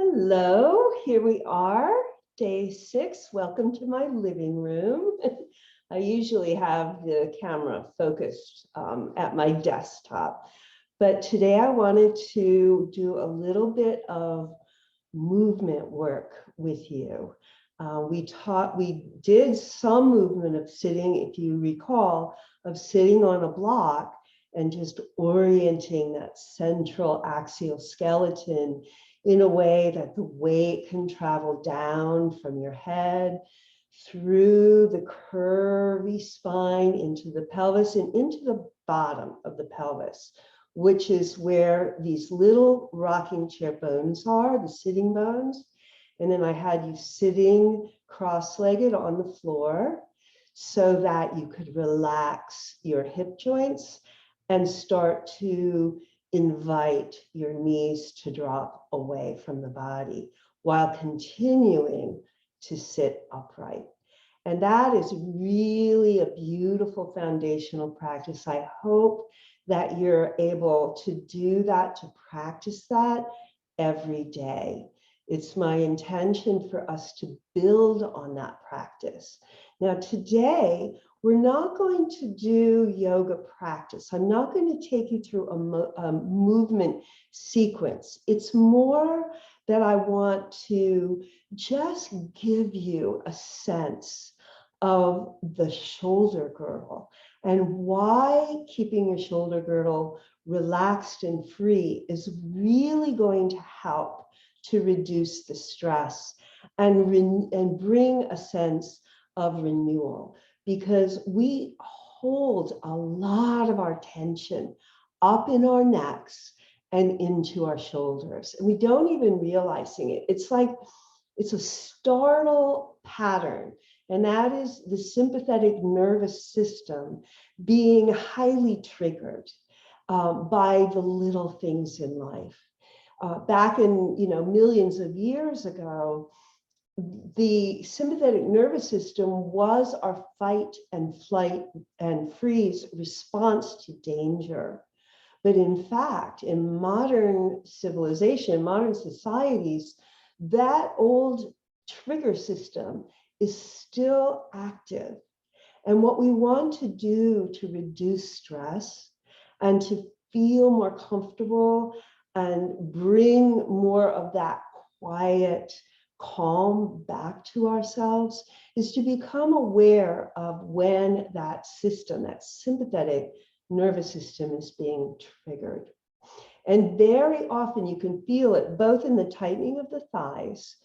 Hello, here we are, day 6. Welcome to my living room. I usually have the camera focused at my desktop, but today I wanted to do a little bit of movement work with you. We did some movement of sitting, if you recall, of sitting on a block and just orienting that central axial skeleton in a way that the weight can travel down from your head through the curvy spine into the pelvis and into the bottom of the pelvis, which is where these little rocking chair bones are, the sitting bones. And then I had you sitting cross-legged on the floor so that you could relax your hip joints and start to invite your knees to drop away from the body while continuing to sit upright. And that is really a beautiful foundational practice. I hope that you're able to do that, to practice that every day. It's my intention for us to build on that practice. Now, today, we're not going to do yoga practice. I'm not going to take you through a movement sequence. It's more that I want to just give you a sense of the shoulder girdle and why keeping your shoulder girdle relaxed and free is really going to help to reduce the stress and bring a sense of renewal, because we hold a lot of our tension up in our necks and into our shoulders. And we don't even realizing it. It's like, it's a startle pattern. And that is the sympathetic nervous system being highly triggered by the little things in life. Back in, millions of years ago, the sympathetic nervous system was our fight and flight and freeze response to danger. But in fact, in modern civilization, modern societies, that old trigger system is still active. And what we want to do to reduce stress and to feel more comfortable and bring more of that quiet calm back to ourselves is to become aware of when that system, that sympathetic nervous system, is being triggered. And very often you can feel it both in the tightening of the thighs,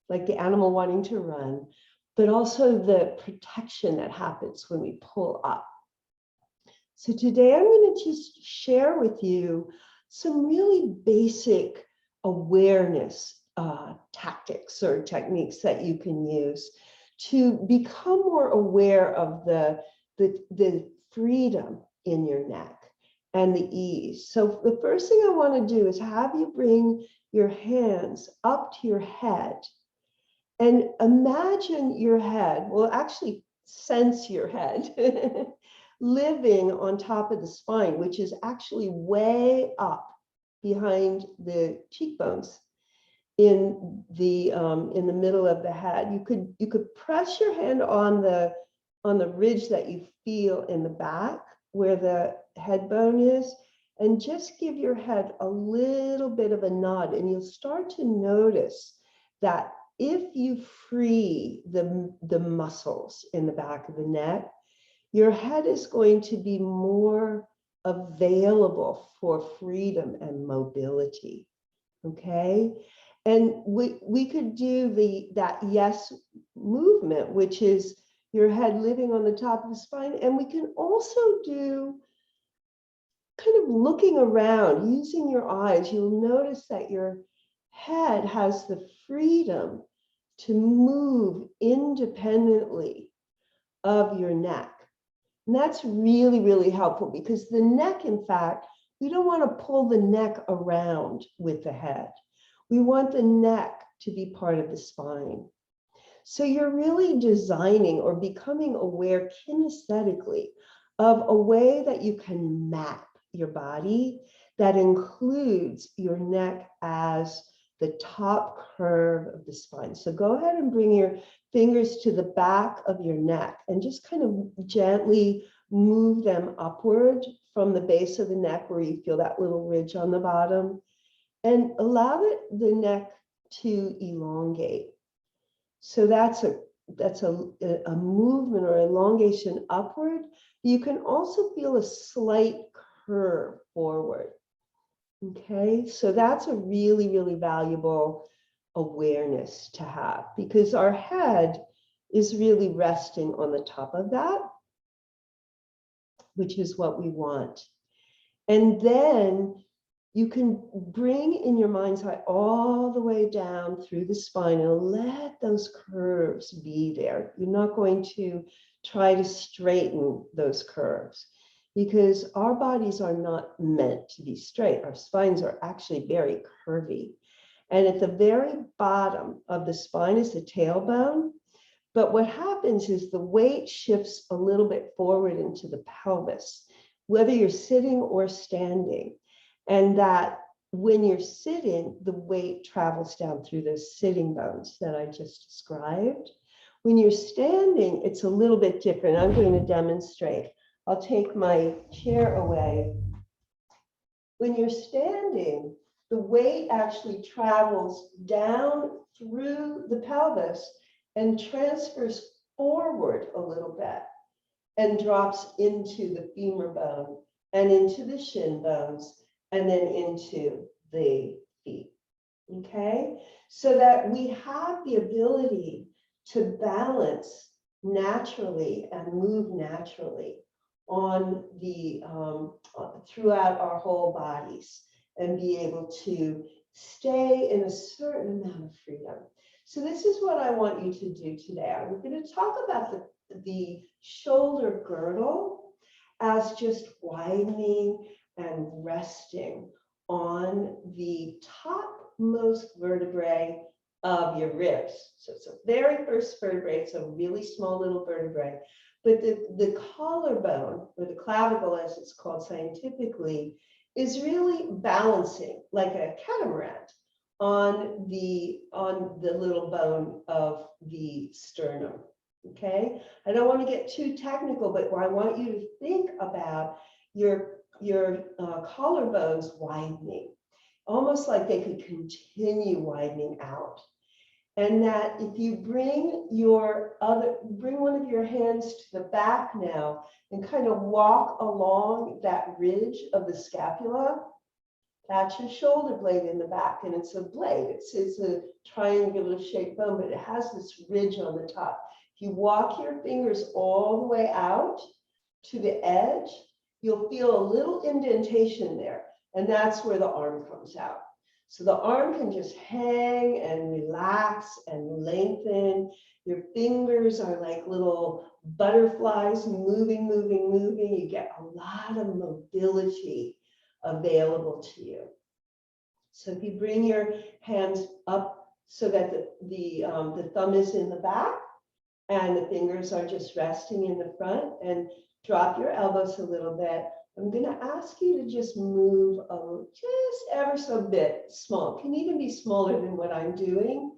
like the animal wanting to run, but also the protection that happens when we pull up. So today I'm going to just share with you some really basic awareness tactics or techniques that you can use to become more aware of the freedom in your neck and the ease. So the first thing I want to do is have you bring your hands up to your head and imagine your head, well, actually sense your head living on top of the spine, which is actually way up behind the cheekbones in the middle of the head. You could press your hand on the ridge that you feel in the back where the head bone is, and just give your head a little bit of a nod, and you'll start to notice that if you free the muscles in the back of the neck, your head is going to be more available for freedom and mobility. Okay. And we could do that yes movement, which is your head living on the top of the spine. And we can also do kind of looking around, using your eyes. You'll notice that your head has the freedom to move independently of your neck. And that's really, really helpful, because the neck, in fact, we don't want to pull the neck around with the head. We want the neck to be part of the spine. So you're really designing or becoming aware kinesthetically of a way that you can map your body that includes your neck as the top curve of the spine. So go ahead and bring your fingers to the back of your neck and just kind of gently move them upward from the base of the neck where you feel that little ridge on the bottom, and allow the neck to elongate. So that's a movement or elongation upward. You can also feel a slight curve forward. Okay, so that's a really, really valuable awareness to have, because our head is really resting on the top of that, which is what we want. And then you can bring in your mind's eye all the way down through the spine and let those curves be there. You're not going to try to straighten those curves, because our bodies are not meant to be straight. Our spines are actually very curvy. And at the very bottom of the spine is the tailbone. But what happens is the weight shifts a little bit forward into the pelvis, whether you're sitting or standing. And that when you're sitting, the weight travels down through those sitting bones that I just described. When you're standing, it's a little bit different. I'm going to demonstrate. I'll take my chair away. When you're standing, the weight actually travels down through the pelvis and transfers forward a little bit and drops into the femur bone and into the shin bones and then into the feet. Okay, so that we have the ability to balance naturally and move naturally on the throughout our whole bodies and be able to stay in a certain amount of freedom. So this is what I want you to do today. We're going to talk about the shoulder girdle as just widening and resting on the topmost vertebrae of your ribs. So it's the very first vertebrae. It's a really small little vertebrae. But the collarbone, or the clavicle as it's called scientifically, is really balancing like a catamaran on the little bone of the sternum. Okay, I don't want to get too technical, but I want you to think about your collarbones widening, almost like they could continue widening out. And that if you bring one of your hands to the back now and kind of walk along that ridge of the scapula, that's your shoulder blade in the back. And it's a blade. It's a triangular shaped bone, but it has this ridge on the top. If you walk your fingers all the way out to the edge, you'll feel a little indentation there. And that's where the arm comes out. So the arm can just hang and relax and lengthen. Your fingers are like little butterflies moving, moving, moving. You get a lot of mobility available to you. So if you bring your hands up so that the thumb is in the back and the fingers are just resting in the front, and drop your elbows a little bit. I'm going to ask you to just move just ever so bit small. It can even be smaller than what I'm doing.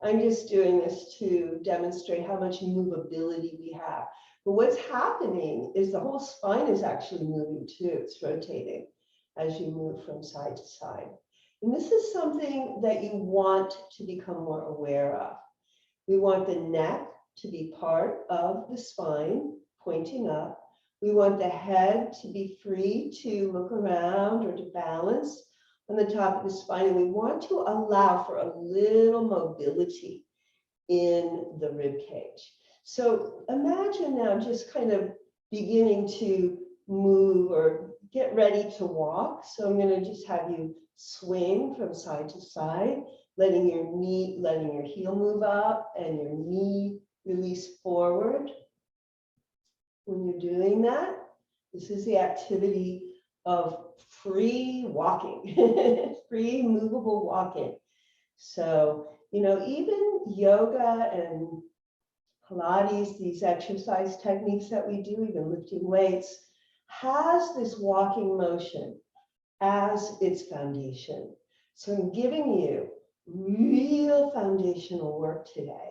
I'm just doing this to demonstrate how much movability we have. But what's happening is the whole spine is actually moving too. It's rotating as you move from side to side. And this is something that you want to become more aware of. We want the neck to be part of the spine, pointing up. We want the head to be free to look around or to balance on the top of the spine. And we want to allow for a little mobility in the rib cage. So imagine now just kind of beginning to move or get ready to walk. So I'm going to just have you swing from side to side, letting your heel move up and your knee release forward. When you're doing that, this is the activity of free walking, free movable walking. So, even yoga and Pilates, these exercise techniques that we do, even lifting weights, has this walking motion as its foundation. So I'm giving you real foundational work today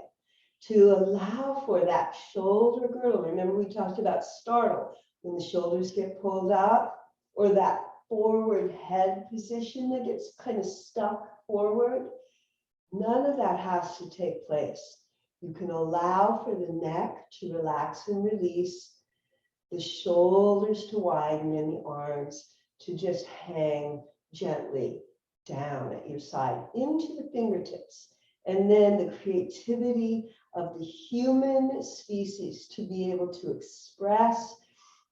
to allow for that shoulder girdle. Remember, we talked about startle, when the shoulders get pulled up, or that forward head position that gets kind of stuck forward. None of that has to take place. You can allow for the neck to relax and release, the shoulders to widen, and the arms to just hang gently down at your side into the fingertips. And then the creativity of the human species to be able to express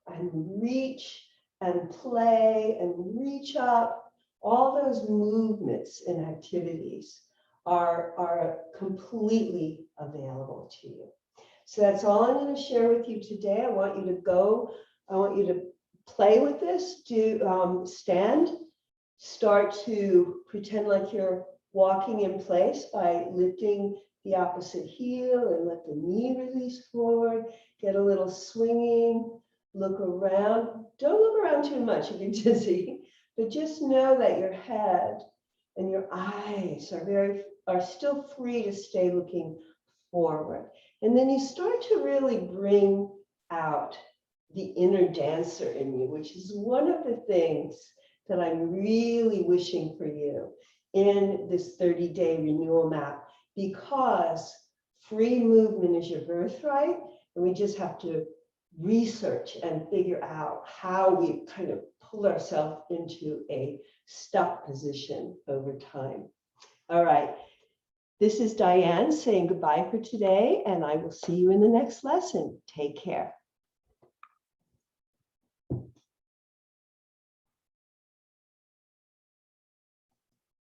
and reach and play and reach up, all those movements and activities are completely available to you. So that's all I'm going to share with you today. I want you to play with this, stand, start to pretend like you're walking in place by lifting the opposite heel and let the knee release forward, get a little swinging, look around. Don't look around too much if you're dizzy, but just know that your head and your eyes are still free to stay looking forward. And then you start to really bring out the inner dancer in you, which is one of the things that I'm really wishing for you in this 30-day renewal map, because free movement is your birthright, and we just have to research and figure out how we kind of pull ourselves into a stuck position over time. All right. This is Diane saying goodbye for today, and I will see you in the next lesson. Take care.